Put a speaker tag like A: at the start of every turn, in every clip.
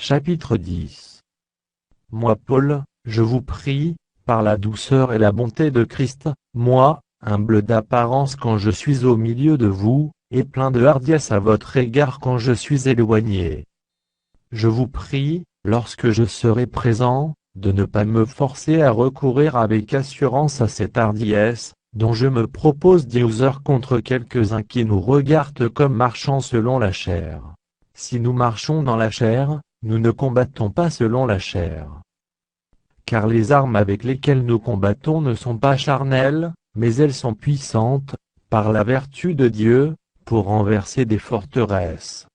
A: Chapitre 10. Moi Paul, je vous prie, par la douceur et la bonté de Christ, moi, humble d'apparence quand je suis au milieu de vous, et plein de hardiesse à votre égard quand je suis éloigné. Je vous prie, lorsque je serai présent, de ne pas me forcer à recourir avec assurance à cette hardiesse, dont je me propose d'user contre quelques-uns qui nous regardent comme marchant selon la chair. Si nous marchons dans la chair, nous ne combattons pas selon la chair. Car les armes avec lesquelles nous combattons ne sont pas charnelles, mais elles sont puissantes, par la vertu de Dieu, pour renverser des forteresses.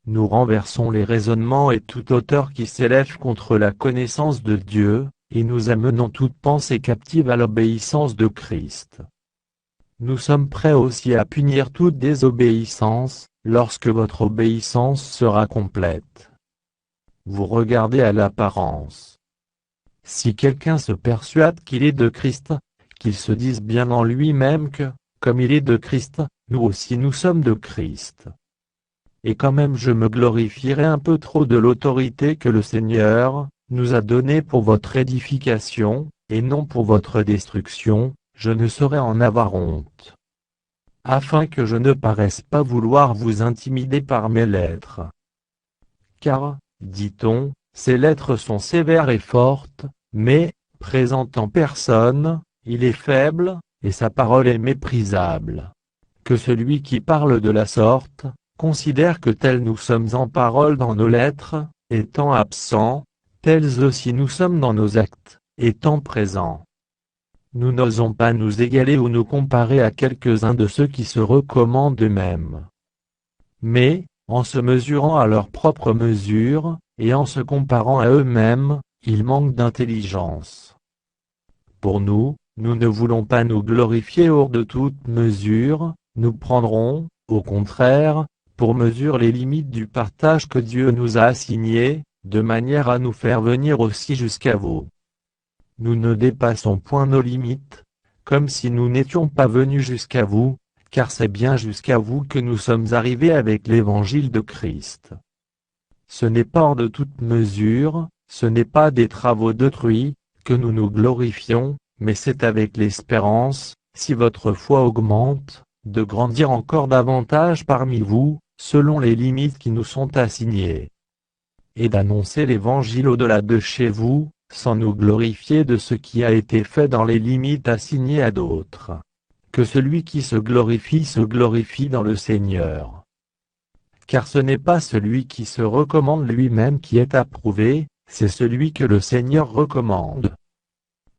A: Nous renversons les raisonnements et toute hauteur qui s'élève contre la connaissance de Dieu, et nous amenons toute pensée captive à l'obéissance de Christ. Nous sommes prêts aussi à punir toute désobéissance, lorsque votre obéissance sera complète. Vous regardez à l'apparence. Si quelqu'un se persuade qu'il est de Christ, qu'il se dise bien en lui-même que, comme il est de Christ, nous aussi nous sommes de Christ. Et quand même je me glorifierai un peu trop de l'autorité que le Seigneur nous a donnée pour votre édification, et non pour votre destruction, je ne saurais en avoir honte. Afin que je ne paraisse pas vouloir vous intimider par mes lettres. Car, dit-on, ces lettres sont sévères et fortes, mais, présentant personne, il est faible, et sa parole est méprisable. Que celui qui parle de la sorte, considère que tels nous sommes en parole dans nos lettres, étant absents, tels aussi nous sommes dans nos actes, étant présents. Nous n'osons pas nous égaler ou nous comparer à quelques-uns de ceux qui se recommandent eux-mêmes. Mais, en se mesurant à leur propre mesure, et en se comparant à eux-mêmes, ils manquent d'intelligence. Pour nous, nous ne voulons pas nous glorifier hors de toute mesure, nous prendrons, au contraire, pour mesure les limites du partage que Dieu nous a assigné, de manière à nous faire venir aussi jusqu'à vous. Nous ne dépassons point nos limites, comme si nous n'étions pas venus jusqu'à vous, car c'est bien jusqu'à vous que nous sommes arrivés avec l'évangile de Christ. Ce n'est pas hors de toute mesure, ce n'est pas des travaux d'autrui, que nous nous glorifions, mais c'est avec l'espérance, si votre foi augmente, de grandir encore davantage parmi vous, selon les limites qui nous sont assignées. Et d'annoncer l'évangile au-delà de chez vous, sans nous glorifier de ce qui a été fait dans les limites assignées à d'autres. Que celui qui se glorifie dans le Seigneur. Car ce n'est pas celui qui se recommande lui-même qui est approuvé, c'est celui que le Seigneur recommande.